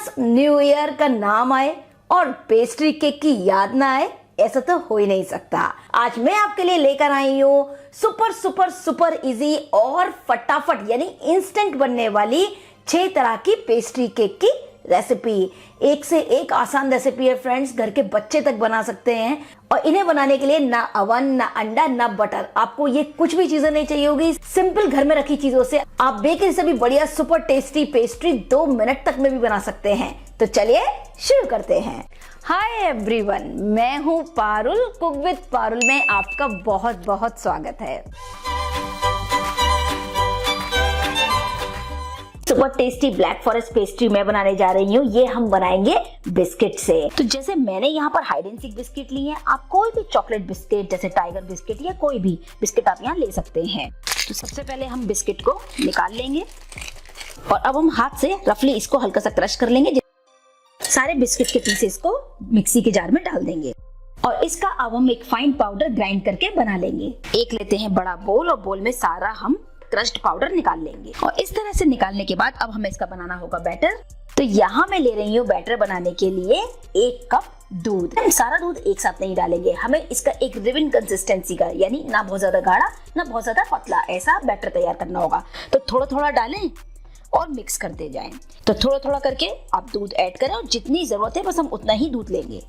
बस new year का नाम आए और पेस्ट्री केक की याद ना आए, ऐसा तो हो ही नहीं सकता। आज मैं आपके लिए लेकर आई हूँ सुपर सुपर सुपर इजी और फटाफट यानी इंस्टेंट बनने वाली 6 तरह की पेस्ट्री केक की रेसिपी। एक से एक आसान रेसिपी है फ्रेंड्स, घर के बच्चे तक बना सकते हैं। और इन्हें बनाने के लिए ना अवन, ना अंडा, ना बटर, आपको ये कुछ भी चीजें नहीं चाहिए होगी। सिंपल घर में रखी चीजों से आप बेकरी से भी बढ़िया सुपर टेस्टी पेस्ट्री 2 मिनट तक में भी बना सकते हैं। तो चलिए शुरू करते हैं। हाय एवरीवन, मैं हूँ पारुल, कुक विद पारुल में आपका बहुत बहुत स्वागत है। Super tasty black forest pastry मैं बनाने जा रही हूँ। ये हम बनाएंगे बिस्किट से। तो जैसे मैंने यहाँ पर हाइड एंड सीक बिस्किट लिए हैं, आप कोई भी चॉकलेट बिस्किट जैसे टाइगर बिस्किट या कोई भी बिस्किट आप यहाँ ले सकते हैं। तो सबसे पहले हम बिस्किट को निकाल लेंगे और अब हम हाथ से रफली इसको हल्का सा क्रश कर लेंगे। सारे बिस्किट के पीसेस को मिक्सी के जार में डाल देंगे और इसका अब हम एक फाइन पाउडर ग्राइंड करके बना लेंगे। एक लेते हैं बड़ा बोल और बोल में सारा हम क्रश्ड पाउडर निकाल लेंगे। और इस तरह से निकालने के बाद अब हमें इसका बनाना होगा बैटर। तो यहाँ मैं ले रही हूँ बैटर बनाने के लिए 1 कप दूध। हम सारा दूध एक साथ नहीं डालेंगे, हमें इसका एक रिबन कंसिस्टेंसी का यानी ना बहुत ज्यादा गाढ़ा ना बहुत ज्यादा पतला ऐसा बैटर तैयार करना होगा। तो थोड़ा थोड़ा डालें और मिक्स करते जाएं। तो थोड़ा थोड़ा करके आप दूध ऐड करें और जितनी जरूरत है बस हम उतना ही दूध लेंगे।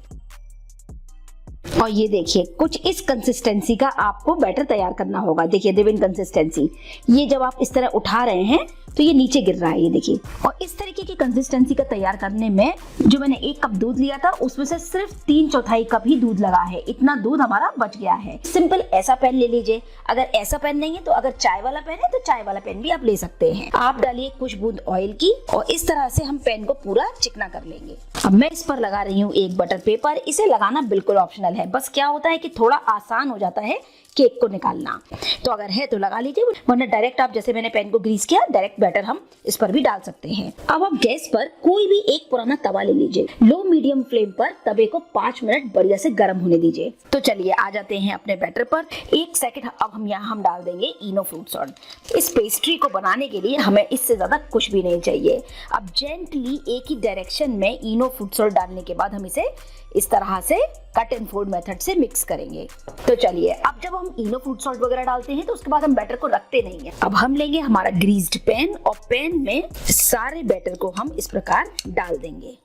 और ये देखिए कुछ इस कंसिस्टेंसी का आपको बैटर तैयार करना होगा। देखिए रिबन कंसिस्टेंसी, ये जब आप इस तरह उठा रहे हैं तो ये नीचे गिर रहा है, ये देखिए। और इस तरीके की कंसिस्टेंसी का तैयार करने में जो मैंने 1 कप दूध लिया था उसमें से सिर्फ 3/4 कप ही दूध लगा है। इतना दूध हमारा बच गया है। सिंपल ऐसा पैन ले लीजिए। अगर ऐसा पैन नहीं है तो अगर चाय वाला पैन है तो चाय वाला पैन भी आप ले सकते हैं। आप डालिए कुछ बूंद ऑयल की और इस तरह से हम पैन को पूरा चिकना कर लेंगे। अब मैं इस पर लगा रही हूँ एक बटर पेपर। इसे लगाना बिल्कुल ऑप्शनल है, बस क्या होता है कि थोड़ा आसान हो जाता है केक को निकालना। तो अगर है तो लगा लीजिए, वरना डायरेक्ट आप जैसे मैंने पैन को ग्रीस किया डायरेक्ट बैटर हम इस पर भी डाल सकते हैं। अब आप गैस पर कोई भी एक पुराना तवा ले लीजिए। लो मीडियम फ्लेम पर तवे को 5 मिनट बढ़िया से गर्म होने दीजिए। तो चलिए आ जाते हैं अपने बैटर पर। 1 सेकंड अब हम डाल देंगे इनो फ्रूट सॉल्ट। इस पेस्ट्री को बनाने के लिए हमें इससे ज्यादा कुछ भी नहीं चाहिए। अब जेंटली एक ही डायरेक्शन में इनो फ्रूट सॉल्ट डालने के बाद हम इसे इस तरह से कट एंड फोल्ड मेथड से मिक्स करेंगे। तो चलिए अब जब हम इनो फ्रूट सॉल्ट वगैरह डालते हैं तो उसके बाद हम बैटर को रखते नहीं है। अब हम लेंगे हमारा ग्रीस्ड पैन और पैन में सारे बैटर को हम इस प्रकार डाल देंगे।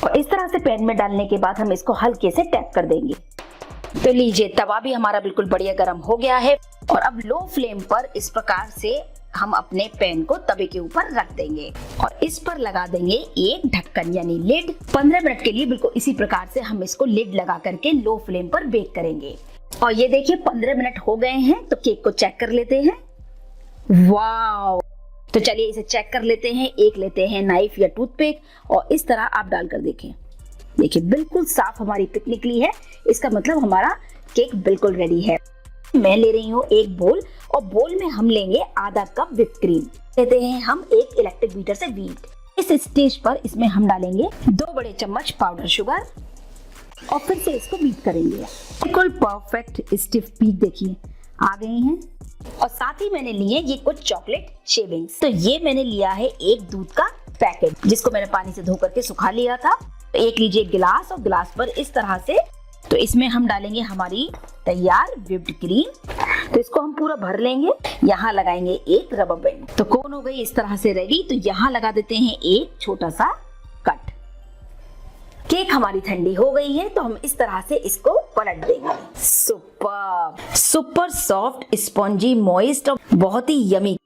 और इस तरह से पैन में डालने के बाद हम इसको हल्के से टैप कर देंगे। तो लीजिए तवा भी हमारा बिल्कुल बढ़िया गर्म हो गया है। और अब लो फ्लेम पर इस प्रकार से हम अपने पैन को तवे के ऊपर रख देंगे और इस पर लगा देंगे एक ढक्कन यानी लिड। 15 मिनट के लिए बिल्कुल इसी प्रकार से हम इसको लिड लगा करके लो फ्लेम पर बेक करेंगे। और ये देखिए 15 मिनट हो गए हैं। तो केक को चेक कर लेते हैं। वाव! तो चलिए इसे चेक कर लेते हैं। एक लेते हैं नाइफ या टूथपिक और इस तरह आप डालकर देखें। देखिए बिल्कुल साफ हमारी पिक निकली है। इसका मतलब हमारा केक बिल्कुल रेडी है। मैं ले रही हूँ एक बोल और बोल में हम लेंगे आधा कप व्हिप क्रीम। लेते हैं हम एक इलेक्ट्रिक बीटर से व्हीट। इस स्टेज पर इसमें हम डालेंगे 2 बड़े चम्मच पाउडर शुगर और फिर से इसको बीट करेंगे। बिल्कुल परफेक्ट स्टिफ पीक देखिए आ गई हैं। और साथ ही मैंने लिए ये कुछ चॉकलेट शेविंग्स। तो ये मैंने लिया है एक दूध का पैकेट जिसको मैंने पानी से धो करके सुखा लिया था। तो एक लीजिए गिलास और गिलास पर इस तरह से, तो इसमें हम डालेंगे हमारी तैयार व्हिप्ड क्रीम। तो इसको हम पूरा भर लेंगे। यहाँ लगाएंगे एक रबर बैंड। तो कोन हो गई इस तरह से रेडी। तो यहाँ लगा देते हैं एक छोटा सा कट। केक हमारी ठंडी हो गई है तो हम इस तरह से इसको पलट देंगे। सुपर सॉफ्ट, स्पॉन्जी, मॉइस्ट और बहुत ही यमी।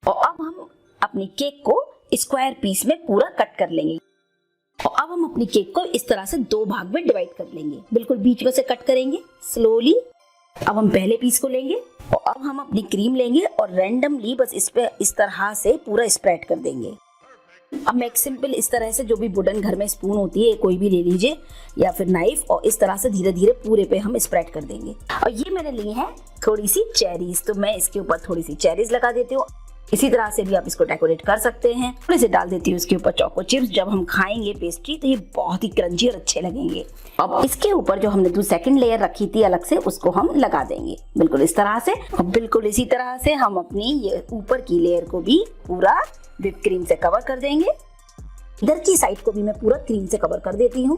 और अब हम अपनी केक को स्क्वायर पीस में पूरा कट कर लेंगे। और अब हम अपनी केक को इस तरह से 2 भाग में डिवाइड कर लेंगे। बिल्कुल बीच में से कट करेंगे स्लोली। अब हम पहले पीस को लेंगे और अब हम अपनी क्रीम लेंगे और रैंडमली बस इस पे इस तरह से पूरा स्प्रेड कर देंगे। अब मैं एक सिंपल इस तरह से जो भी वुडन घर में स्पून होती है कोई भी ले लीजिए या फिर नाइफ और इस तरह से धीरे धीरे पूरे पे हम स्प्रेड कर देंगे। और ये मैंने ली है थोड़ी सी चेरीज, तो मैं इसके ऊपर थोड़ी सी चेरीज लगा देती हूँ। इसी तरह से भी आप इसको डेकोरेट कर सकते हैं। थोड़े से डाल देती हूँ इसके ऊपर चोको चिप्स। जब हम खाएंगे पेस्ट्री तो ये बहुत ही क्रंची और अच्छे लगेंगे। अब इसके ऊपर जो हमने सेकंड लेयर रखी थी अलग से उसको हम लगा देंगे बिल्कुल इस तरह से। और बिल्कुल इसी तरह से हम अपनी ये ऊपर की लेयर को भी पूरा व्हिप क्रीम से कवर कर देंगे। इधर की साइड को भी मैं पूरा क्रीम से कवर कर देती हूँ।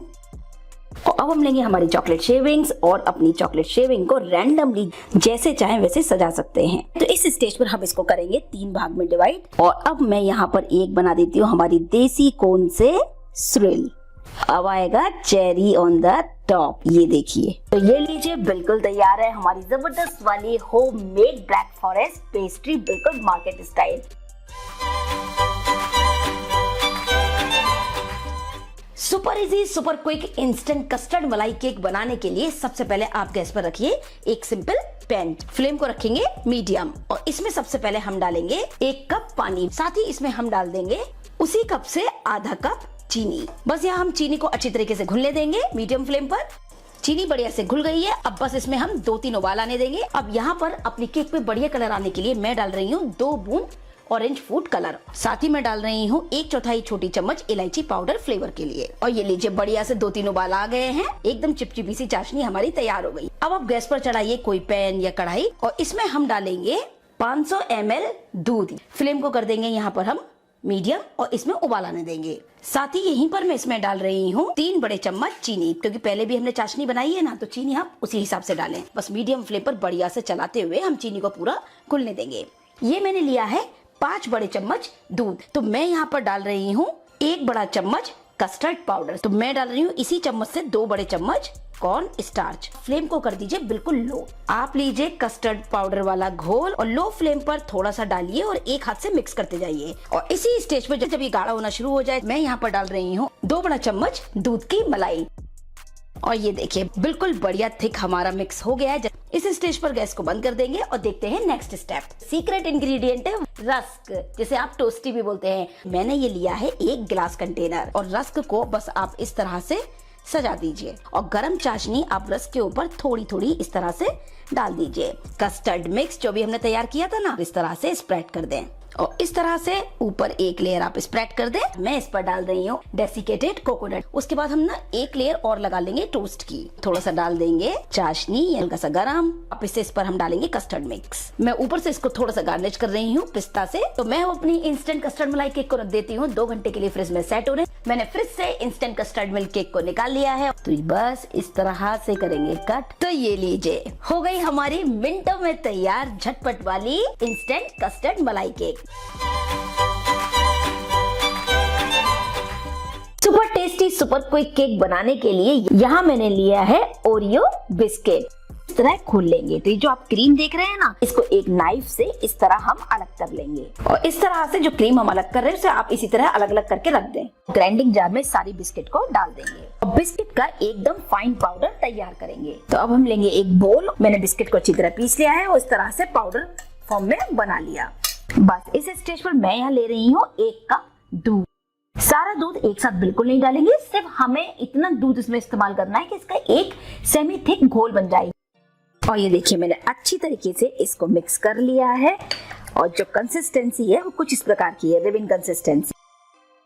और अब हम लेंगे हमारी चॉकलेट शेविंग्स और अपनी चॉकलेट शेविंग को रैंडमली जैसे चाहे वैसे सजा सकते हैं। तो इस स्टेज पर हम इसको करेंगे 3 भाग में डिवाइड। और अब मैं यहाँ पर एक बना देती हूँ हमारी देसी कोन से स्रिल। अब आएगा चेरी ऑन द टॉप, ये देखिए। तो ये लीजिए, बिल्कुल तैयार है हमारी जबरदस्त वाली होममेड ब्लैक फॉरेस्ट पेस्ट्री, बिल्कुल market style. Super easy super quick instant custard मलाई केक बनाने के लिए सबसे पहले आप गैस पर रखिए एक सिंपल पैन। फ्लेम को रखेंगे मीडियम और इसमें सबसे पहले हम डालेंगे 1 कप पानी। साथ ही इसमें हम डाल देंगे उसी कप से आधा कप चीनी। बस यहाँ हम चीनी को अच्छी तरीके से घुलने देंगे मीडियम फ्लेम पर। चीनी बढ़िया से घुल गई है। अब बस इसमें हम 2-3 उबाल आने देंगे। अब यहाँ पर अपनी केक पे बढ़िया कलर आने के लिए मैं डाल रही हूँ 2 बूंद ऑरेंज फूड कलर। साथ ही मैं डाल रही हूँ 1/4 छोटी चम्मच इलायची पाउडर फ्लेवर के लिए। और ये लीजिए, बढ़िया से 2-3 उबाल आ गए हैं। एकदम चिपचिपी सी चाशनी हमारी तैयार हो गई। अब आप गैस पर चढ़ाइए कोई पैन या कढ़ाई और इसमें हम डालेंगे 500 ml दूध। फ्लेम को कर देंगे यहाँ पर हम मीडियम और इसमें उबाल आने देंगे। साथ ही यहीं पर मैं इसमें डाल रही हूँ 3 बड़े चम्मच चीनी, क्योंकि पहले भी हमने चाशनी बनाई है ना, तो चीनी आप उसी हिसाब से डालें। बस मीडियम फ्लेम पर बढ़िया से चलाते हुए हम चीनी को पूरा घुलने देंगे। ये मैंने लिया है 5 बड़े चम्मच दूध। तो मैं यहाँ पर डाल रही हूँ 1 बड़ा चम्मच कस्टर्ड पाउडर। तो मैं डाल रही हूँ इसी चम्मच से 2 बड़े चम्मच कॉर्न स्टार्च। फ्लेम को कर दीजिए बिल्कुल लो। आप लीजिए कस्टर्ड पाउडर वाला घोल और लो फ्लेम पर थोड़ा सा डालिए और एक हाथ से मिक्स करते जाइए। और इसी स्टेज पर जब ये गाढ़ा होना शुरू हो जाए, मैं यहाँ पर डाल रही हूँ 2 बड़ा चम्मच दूध की मलाई। और ये देखिए, बिल्कुल बढ़िया थिक हमारा मिक्स हो गया है। इस स्टेज पर गैस को बंद कर देंगे और देखते हैं नेक्स्ट स्टेप। सीक्रेट इंग्रेडिएंट है रस्क, जिसे आप टोस्टी भी बोलते हैं। मैंने ये लिया है 1 गिलास कंटेनर और रस्क को बस आप इस तरह से सजा दीजिए और गरम चाशनी आप रस्क के ऊपर थोड़ी थोड़ी इस तरह से डाल दीजिए। कस्टर्ड मिक्स जो भी हमने तैयार किया था ना, इस तरह से स्प्रेड कर दें और इस तरह से ऊपर एक लेयर आप स्प्रेड कर दें। मैं इस पर डाल रही हूँ डेसिकेटेड कोकोनट। उसके बाद हम ना एक लेयर और लगा लेंगे टोस्ट की। थोड़ा सा डाल देंगे चाशनी, हल्का सा गरम। अब इस पर हम डालेंगे कस्टर्ड मिक्स। मैं ऊपर से इसको थोड़ा सा गार्निश कर रही हूँ पिस्ता से। तो मैं अपनी इंस्टेंट कस्टर्ड मलाई केक को रख देती हूँ 2 घंटे के लिए फ्रिज में सेट होने। मैंने फ्रिज से इंस्टेंट कस्टर्ड मिल्क केक को निकाल लिया है। तो बस इस तरह से करेंगे कट। तो ये लीजिए, हो गई हमारी मिनटों में तैयार झटपट वाली इंस्टेंट कस्टर्ड मलाई cake. Super tasty super quick cake बनाने के लिए यहाँ मैंने लिया है ओरियो बिस्किट। इस तरह खोल लेंगे। तो ये जो आप क्रीम देख रहे हैं ना, इसको एक नाइफ से इस तरह हम अलग कर लेंगे और इस तरह से जो क्रीम हम अलग कर रहे हैं उसे आप इसी तरह अलग अलग करके रख दें। ग्राइंडिंग जार में सारी बिस्किट को डाल देंगे और बिस्किट का एकदम फाइन पाउडर तैयार करेंगे। तो अब हम लेंगे एक बोल। मैंने बिस्किट को अच्छी तरह पीस लिया है और इस तरह से पाउडर फॉर्म में बना लिया। बस इस स्टेज पर मैं यहाँ ले रही हूँ 1 कप दूध। सारा दूध एक साथ बिल्कुल नहीं डालेंगे, सिर्फ हमें इतना दूध इसमें इस्तेमाल करना है कि इसका एक सेमी थिक घोल बन जाए। और ये देखिए, मैंने अच्छी तरीके से इसको मिक्स कर लिया है और जो कंसिस्टेंसी है वो कुछ इस प्रकार की है, रिबन कंसिस्टेंसी।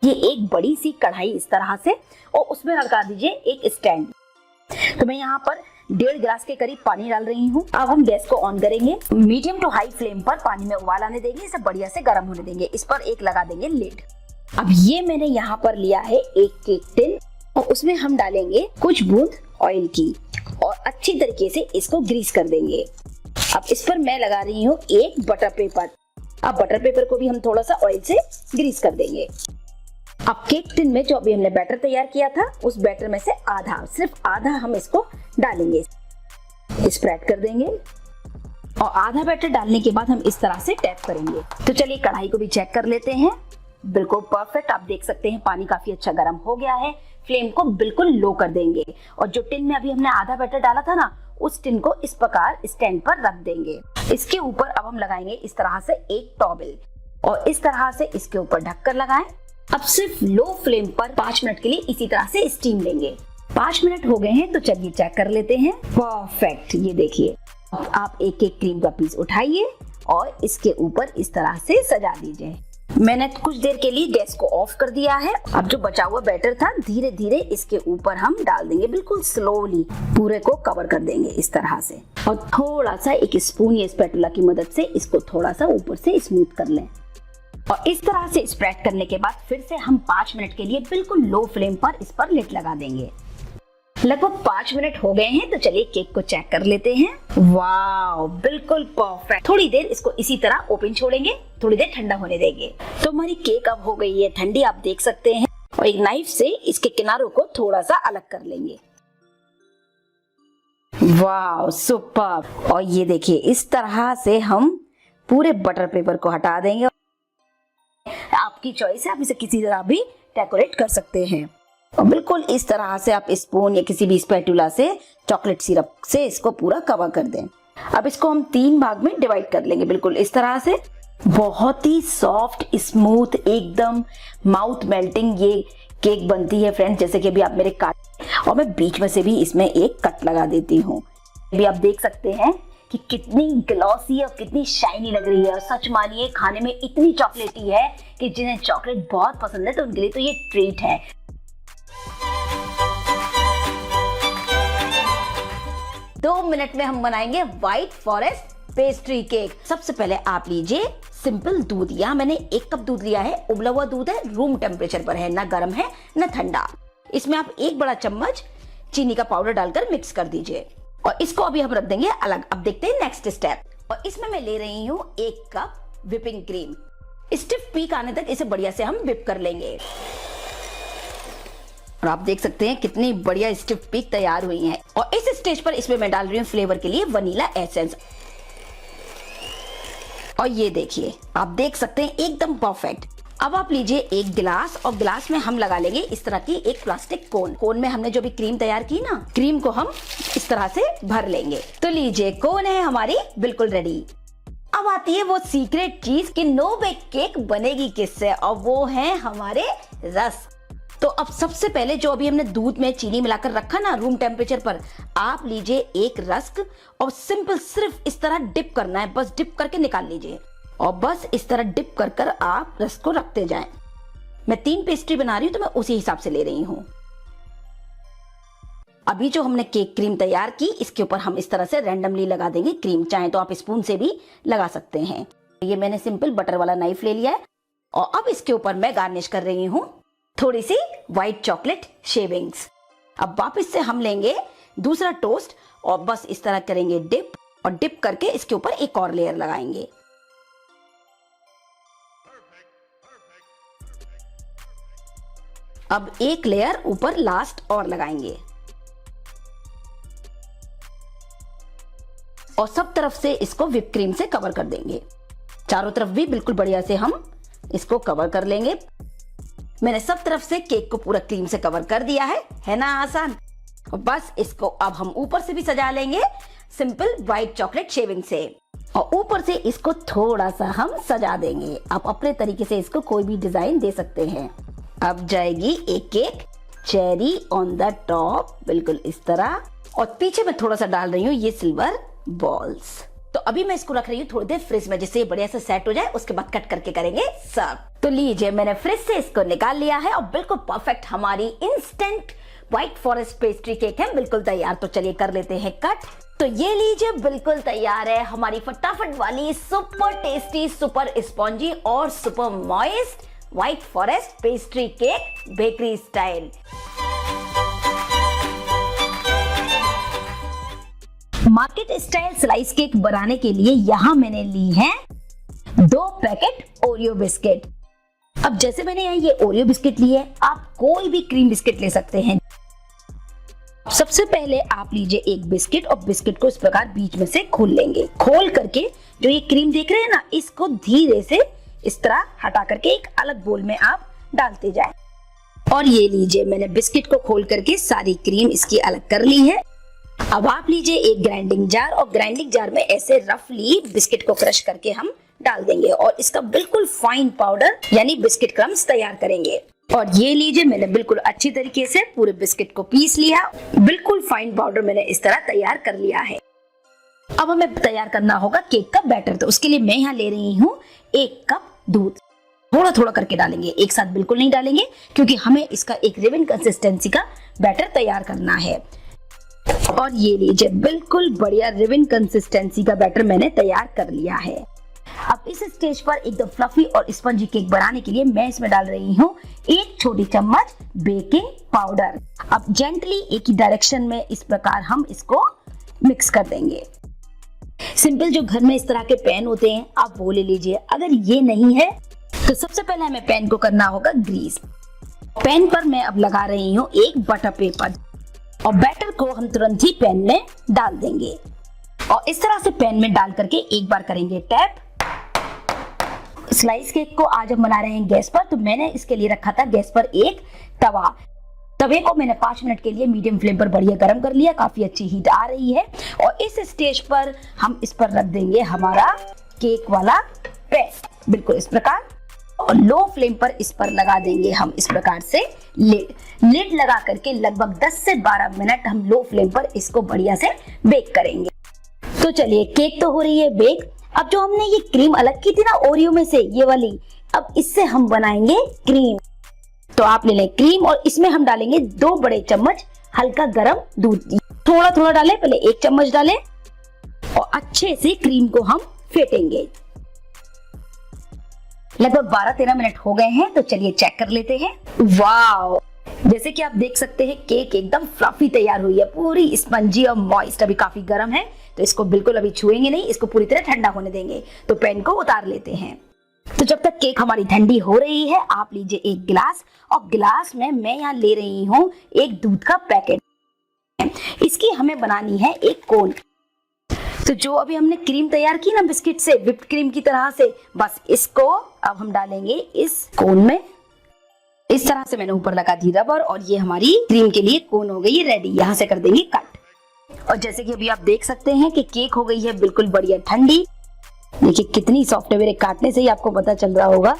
ये एक बड़ी सी कढ़ाई इस तरह से और उसमें लगा दीजिए एक स्टैंड। तो मैं यहाँ पर 1.5 गिलास के करीब पानी डाल रही हूँ। अब हम गैस को ऑन करेंगे, मीडियम टू हाई फ्लेम पर पानी में उबाल आने देंगे। इसे बढ़िया से गर्म होने देंगे। इस पर एक लगा देंगे लिड। अब ये मैंने यहाँ पर लिया है एक केक टिन और उसमें हम डालेंगे कुछ बूंद ऑयल की और अच्छी तरीके से इसको ग्रीस कर देंगे। अब इस पर मैं लगा रही हूँ एक बटर पेपर। अब बटर पेपर को भी हम थोड़ा सा ऑयल से ग्रीस कर देंगे। अब केक टिन में जो अभी हमने बैटर तैयार किया था, उस बैटर में से आधा, सिर्फ आधा हम इसको डालेंगे, स्प्रेड कर देंगे और आधा बैटर डालने के बाद हम इस तरह से टैप करेंगे। तो चलिए कढ़ाई को भी चेक कर लेते हैं। बिल्कुल परफेक्ट, आप देख सकते हैं पानी काफी अच्छा गर्म हो गया है। फ्लेम को बिल्कुल लो कर देंगे और जो टिन में अभी हमने आधा बैटर डाला था ना, उस टिन को इस प्रकार स्टैंड पर रख देंगे। इसके ऊपर अब हम लगाएंगे इस तरह से एक टॉवेल और इस तरह से इसके ऊपर ढककर लगाएं। अब सिर्फ लो फ्लेम पर 5 मिनट के लिए इसी तरह से स्टीम लेंगे। 5 मिनट हो गए हैं, तो चलिए चेक कर लेते हैं। परफेक्ट, ये देखिए। आप एक एक क्रीम का पीस उठाइए और इसके ऊपर इस तरह से सजा दीजिए। मैंने कुछ देर के लिए गैस को ऑफ कर दिया है। अब जो बचा हुआ बैटर था, धीरे धीरे इसके ऊपर हम डाल देंगे। बिल्कुल स्लोली पूरे को कवर कर देंगे इस तरह से और थोड़ा सा एक स्पून या स्पैटुला की मदद से इसको थोड़ा सा ऊपर से स्मूथ कर लें। और इस तरह से स्प्रेड करने के बाद फिर से हम 5 मिनट के लिए बिल्कुल लो फ्लेम पर इस पर लिड लगा देंगे। लगभग 5 मिनट हो गए हैं, तो चलिए केक को चेक कर लेते हैं। वाओ, बिल्कुल परफेक्ट। थोड़ी देर इसको इसी तरह ओपन छोड़ेंगे, थोड़ी देर ठंडा होने देंगे। तो हमारी केक अब हो गई है ठंडी, आप देख सकते हैं। और एक नाइफ से इसके किनारों को थोड़ा सा अलग कर लेंगे। Wow, super. और ये देखिए, इस तरह से हम पूरे बटर पेपर को हटा देंगे। आपकी चॉइस है, आप इसे किसी तरह भी डेकोरेट कर सकते हैं। और बिल्कुल इस तरह से आप स्पून या किसी भी स्पैटुला से चॉकलेट सिरप से इसको पूरा कवर कर दें। अब इसको हम 3 भाग में डिवाइड कर लेंगे, बिल्कुल इस तरह से। बहुत ही सॉफ्ट, स्मूथ, एकदम माउथ मेल्टिंग ये केक बनती है फ्रेंड्स। जैसे कि अभी आप मेरे काट, और मैं बीच में से भी इसमें एक कट लगा देती हूँ। अभी आप देख सकते हैं कि कितनी ग्लॉसी और कितनी शाइनी लग रही है। और सच मानिए, खाने में इतनी चॉकलेटी है कि जिन्हें चॉकलेट बहुत पसंद है तो उनके लिए तो ये ट्रीट है। 2 मिनट में हम बनाएंगे व्हाइट फॉरेस्ट पेस्ट्री केक। सबसे पहले आप लीजिए सिंपल दूध। यहाँ मैंने 1 कप दूध लिया है। उबला हुआ दूध है, रूम टेम्परेचर पर है, ना गर्म है ना ठंडा। इसमें आप 1 बड़ा चम्मच चीनी का पाउडर डालकर मिक्स कर दीजिए। और इसको अभी हम रख देंगे अलग। अब देखते हैं नेक्स्ट स्टेप। और इसमें मैं ले रही हूँ 1 cup whipping cream. Stiff peak आने तक इसे बढ़िया से हम व्हिप कर लेंगे। और आप देख सकते हैं कितनी बढ़िया स्टिफ पीक तैयार हुई है। और इस स्टेज पर इसमें मैं डाल रही हूँ फ्लेवर के लिए वनीला एसेंस। और ये देखिए, आप देख सकते हैं एकदम परफेक्ट। अब आप लीजिए 1 गिलास, और गिलास में हम लगा लेंगे इस तरह की एक प्लास्टिक कोन। कोन में हमने जो भी क्रीम तैयार की ना, क्रीम को हम इस तरह से भर लेंगे। तो लीजिए, कोन है हमारी बिल्कुल रेडी। अब आती है वो सीक्रेट चीज कि नो बेक केक बनेगी किससे, और वो है हमारे रस्क। तो अब सबसे पहले जो अभी हमने दूध में चीनी मिलाकर रखा ना रूम टेम्परेचर पर, आप लीजिए 1 रस्क और सिंपल सिर्फ इस तरह डिप करना है। बस डिप करके निकाल लीजिए। और बस इस तरह डिप कर कर आप रस्क को रखते जाएं। मैं 3 पेस्ट्री बना रही हूं तो मैं उसी हिसाब से ले रही हूं। अभी जो हमने केक क्रीम तैयार की, इसके ऊपर हम इस तरह से रैंडमली लगा देंगे क्रीम। चाहे तो आप स्पून से भी लगा सकते हैं। ये मैंने सिंपल बटर वाला नाइफ ले लिया है। और अब इसके ऊपर मैं गार्निश कर रही हूँ थोड़ी सी व्हाइट चॉकलेट शेविंग्स। अब वापस से हम लेंगे दूसरा टोस्ट और बस इस तरह करेंगे डिप, और डिप करके इसके ऊपर एक और लेयर लगाएंगे। अब एक लेयर ऊपर लास्ट और लगाएंगे। और सब तरफ से इसको व्हिप क्रीम से कवर कर देंगे। चारों तरफ भी बिल्कुल बढ़िया से हम इसको कवर कर लेंगे। मैंने सब तरफ से केक को पूरा क्रीम से कवर कर दिया है ना आसान। और बस इसको अब हम ऊपर से भी सजा लेंगे सिंपल व्हाइट चॉकलेट शेविंग से। और ऊपर से इसको थोड़ा सा हम सजा देंगे। आप अपने तरीके से इसको कोई भी डिजाइन दे सकते हैं। अब जाएगी एक cake cherry on the top, बिल्कुल इस तरह। और पीछे मैं थोड़ा सा डाल रही हूँ ये सिल्वर बॉल्स। तो अभी मैं इसको रख रही हूँ थोड़ी देर फ्रिज में, जिससे बढ़िया से सेट हो जाए। उसके बाद कट करके करेंगे सर्व। तो लीजिए, मैंने फ्रिज से इसको निकाल लिया है और बिल्कुल परफेक्ट हमारी instant white forest pastry cake है बिल्कुल तैयार। तो चलिए कर लेते हैं कट। तो ये लीजिए, बिल्कुल तैयार है हमारी फटाफट वाली सुपर टेस्टी, सुपर स्पॉन्जी और super moist white forest pastry cake bakery style. Market style slice cake बनाने के लिए यहाँ मैंने ली है 2 पैकेट ओरियो बिस्किट। अब जैसे मैंने यहाँ ये ओरियो बिस्किट ली है, आप कोई भी क्रीम बिस्किट ले सकते हैं। सबसे पहले आप लीजिए एक बिस्किट, और बिस्किट को इस प्रकार बीच में से खोल लेंगे। खोल करके जो ये क्रीम देख रहे हैं ना, इसको धीरे से इस तरह हटा करके एक अलग बोल में आप डालते जाएं। और ये लीजिए, मैंने बिस्किट को खोल करके सारी क्रीम इसकी अलग कर ली है। अब आप लीजिए एक ग्राइंडिंग जार, और ग्राइंडिंग जार में ऐसे रफली बिस्किट को क्रश करके हम डाल देंगे और इसका बिल्कुल फाइन पाउडर यानी बिस्किट क्रम्स तैयार करेंगे। और ये लीजिए, मैंने बिल्कुल अच्छी तरीके से पूरे बिस्किट को पीस लिया। बिल्कुल फाइन पाउडर मैंने इस तरह तैयार कर लिया है। अब हमें तैयार करना होगा केक का बैटर। तो उसके लिए मैं यहाँ ले रही हूँ 1 कप दूध। थोड़ा थोड़ा करके डालेंगे, एक साथ बिल्कुल नहीं डालेंगे, क्योंकि हमें इसका एक रिबन कंसिस्टेंसी का बैटर तैयार करना है। और ये लीजिए, बिल्कुल बढ़िया रिबन कंसिस्टेंसी का बैटर मैंने तैयार कर लिया है। अब अब इस स्टेज पर एकदम फ्लफी और स्पंजी केक बनाने के लिए मैं इसमें डाल रही हूँ 1 छोटी चम्मच बेकिंग पाउडर। अब जेंटली एक ही डायरेक्शन में इस प्रकार हम इसको मिक्स कर देंगे। सिंपल जो घर में इस तरह के पैन होते हैं आप वो ले लीजिए। अगर ये नहीं है तो सबसे पहले हमें पैन को करना होगा ग्रीस। पैन पर मैं अब लगा रही हूँ एक बटर पेपर और बैटर को हम तुरंत ही पैन में डाल देंगे और इस तरह से पैन में डाल करके एक बार करेंगे टैप। स्लाइस केक को आज हम बना रहे हैं गैस पर, तो मैंने इसके लिए रखा था गैस पर एक तवा। तवे को मैंने 5 मिनट के लिए मीडियम फ्लेम पर बढ़िया गर्म कर लिया। काफी अच्छी हीट आ रही है और इस स्टेज पर हम इस पर रख देंगे हमारा केक वाला पैन, बिल्कुल इस प्रकार। और लो फ्लेम पर इस पर लगा देंगे हम इस प्रकार से लिड लगा करके लगभग 10 से 12 मिनट हम लो फ्लेम पर इसको बढ़िया से बेक करेंगे। तो चलिए केक तो हो रही है बेक। अब जो हमने ये क्रीम अलग की थी ना ओरियो में से, ये वाली, अब इससे हम बनाएंगे क्रीम। तो आप ले लें क्रीम और इसमें हम डालेंगे 2 बड़े चम्मच हल्का गरम दूध। थोड़ा थोड़ा डालें, पहले 1 चम्मच डालें और अच्छे से क्रीम को हम फेंटेंगे। लगभग 12-13 मिनट हो गए हैं, तो चलिए चेक कर लेते हैं। वाव, जैसे कि आप देख सकते हैं केक एकदम फ्लफी तैयार हुई है, पूरी स्पंजी और मॉइस्ट। अभी काफी गर्म है तो इसको बिल्कुल अभी छुएंगे नहीं, इसको पूरी तरह ठंडा होने देंगे। तो पैन को उतार लेते हैं। तो जब तक केक हमारी ठंडी हो रही है आप लीजिए एक गिलास और गिलास में मैं यहाँ ले रही हूँ एक दूध का पैकेट। इसकी हमें बनानी है एक कोन। तो जो अभी हमने क्रीम तैयार की ना बिस्किट से, व्हिप्ड क्रीम की तरह से, बस इसको अब हम डालेंगे इस कोन में। इस तरह से मैंने ऊपर लगा दी रबर और ये हमारी क्रीम के लिए कोन हो गई है रेडी। यहाँ से कर देंगे कट। और जैसे कि अभी आप देख सकते हैं कि केक हो गई है बिल्कुल बढ़िया ठंडी। देखिए कितनी सॉफ्ट है, मेरे काटने से ही आपको पता चल रहा होगा।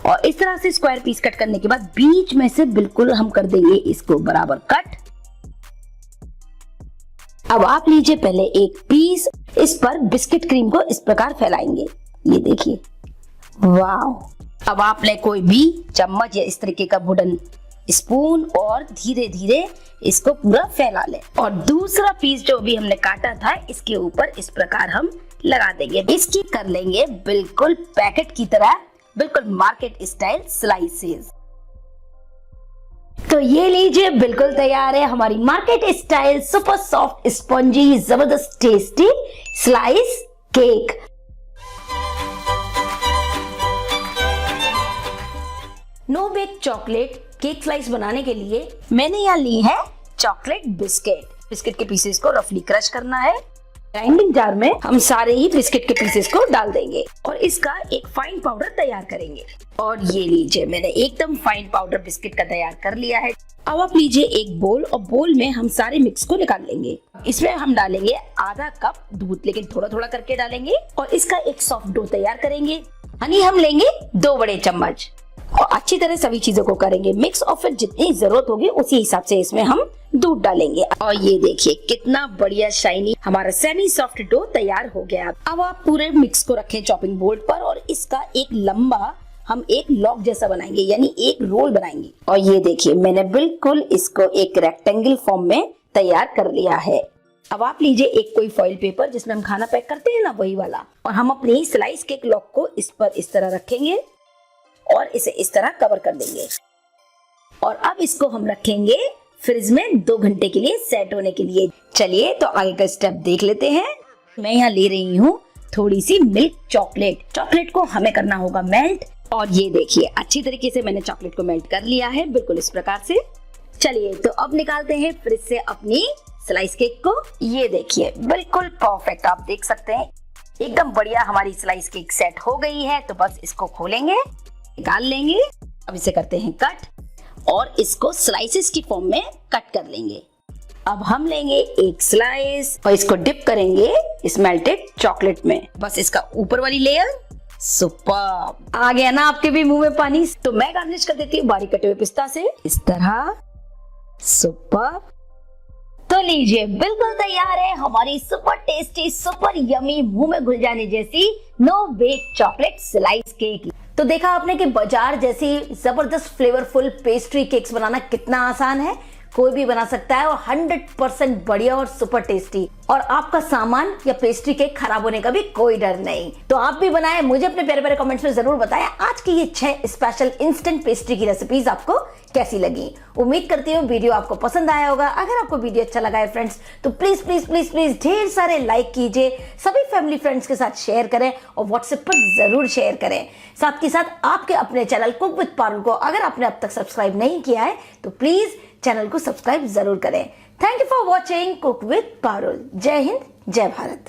और इस तरह से स्क्वायर पीस कट करने के बाद बीच में से बिल्कुल हम कर देंगे इसको बराबर कट। अब आप लीजिए पहले एक पीस, इस पर बिस्किट क्रीम को इस प्रकार फैलाएंगे। ये देखिए, वाह। अब आप ले कोई भी चम्मच या इस तरीके का वुडन स्पून और धीरे धीरे इसको पूरा फैला ले। और दूसरा पीस जो भी हमने काटा था इसके ऊपर इस प्रकार हम लगा देंगे। इसकी कर लेंगे बिल्कुल पैकेट की तरह, बिल्कुल मार्केट स्टाइल स्लाइसेस। तो ये लीजिए बिल्कुल तैयार है हमारी market style super soft spongy जबरदस्त tasty slice cake. No bake chocolate cake slice बनाने के लिए मैंने यहाँ ली है चॉकलेट बिस्किट। बिस्किट के पीसेस को रफली क्रश करना है। ग्राइंडिंग जार में हम सारे ही बिस्किट के पीसेस को डाल देंगे और इसका एक फाइन पाउडर तैयार करेंगे। और ये लीजिए मैंने एकदम फाइन पाउडर बिस्किट का तैयार कर लिया है। अब आप लीजिए एक बोल और बोल में हम सारे मिक्स को निकाल लेंगे। इसमें हम डालेंगे आधा कप दूध, लेकिन थोड़ा थोड़ा करके डालेंगे और इसका एक सॉफ्ट डो तैयार करेंगे। हनी हम लेंगे 2 बड़े चम्मच और अच्छी तरह सभी चीजों को करेंगे मिक्स और फिर जितनी जरूरत होगी उसी हिसाब से इसमें हम दूध डालेंगे। और ये देखिए कितना बढ़िया शाइनी हमारा सेमी सॉफ्ट डो तैयार हो गया। अब आप पूरे मिक्स को रखें चॉपिंग बोर्ड पर और इसका एक लंबा हम एक लॉक जैसा बनाएंगे, यानी एक रोल बनाएंगे। और ये देखिए मैंने बिल्कुल इसको एक रेक्टेंगल फॉर्म में तैयार कर लिया है। अब आप लीजिए एक कोई फॉइल पेपर जिसमें हम खाना पैक करते हैं ना, वही वाला, और हम अपनी स्लाइस केक लॉक को इस पर इस तरह रखेंगे और इसे इस तरह कवर कर देंगे। और अब इसको हम रखेंगे फ्रिज में 2 घंटे के लिए सेट होने के लिए। चलिए तो आगे का स्टेप देख लेते हैं। मैं यहाँ ले रही हूँ थोड़ी सी मिल्क चॉकलेट। चॉकलेट को हमें करना होगा मेल्ट और ये देखिए अच्छी तरीके से मैंने चॉकलेट को मेल्ट कर लिया है, बिल्कुल इस प्रकार से। चलिए तो अब निकालते हैं फ्रिज से अपनी स्लाइस केक को। ये देखिए बिल्कुल परफेक्ट, आप देख सकते हैं एकदम बढ़िया हमारी स्लाइस केक सेट हो गई है। तो बस इसको खोलेंगे, निकाल लेंगे। अब इसे करते हैं कट और इसको स्लाइसेस की फॉर्म में कट कर लेंगे। अब हम लेंगे एक स्लाइस और इसको डिप करेंगे इस मेल्टेड चॉकलेट में। बस इसका ऊपर वाली लेयर सुपर। आ गया ना आपके भी मुंह में पानी। तो मैं गार्निश कर देती हूँ बारीक कटे हुए पिस्ता से इस तरह। सुपर। तो लीजिए बिल्कुल तैयार है हमारी सुपर टेस्टी सुपर यमी मुंह में घुल जाने जैसी no bake chocolate slice cake. तो देखा आपने कि बाजार जैसी जबरदस्त फ्लेवरफुल पेस्ट्री केक्स बनाना कितना आसान है। कोई भी बना सकता है और 100% बढ़िया और सुपर टेस्टी, और आपका सामान या पेस्ट्री केक खराब होने का भी कोई डर नहीं। तो आप भी बनाएं, मुझे अपने प्यारे प्यारे कमेंट्स में जरूर बताएं आज की ये 6 स्पेशल इंस्टेंट पेस्ट्री की रेसिपीज आपको कैसी लगी। उम्मीद करती हूँ वीडियो आपको पसंद आया होगा। अगर आपको वीडियो अच्छा लगा है फ्रेंड्स तो प्लीज प्लीज प्लीज प्लीज ढेर सारे लाइक कीजिए, सभी फैमिली फ्रेंड्स के साथ शेयर करें और व्हाट्सएप पर जरूर शेयर करें। साथ ही साथ आपके अपने चैनल कुक विद पारुल को अगर आपने अब तक सब्सक्राइब नहीं किया है तो प्लीज चैनल को सब्सक्राइब जरूर करें। Thank you for watching cook with Parul. जय हिंद, जय भारत।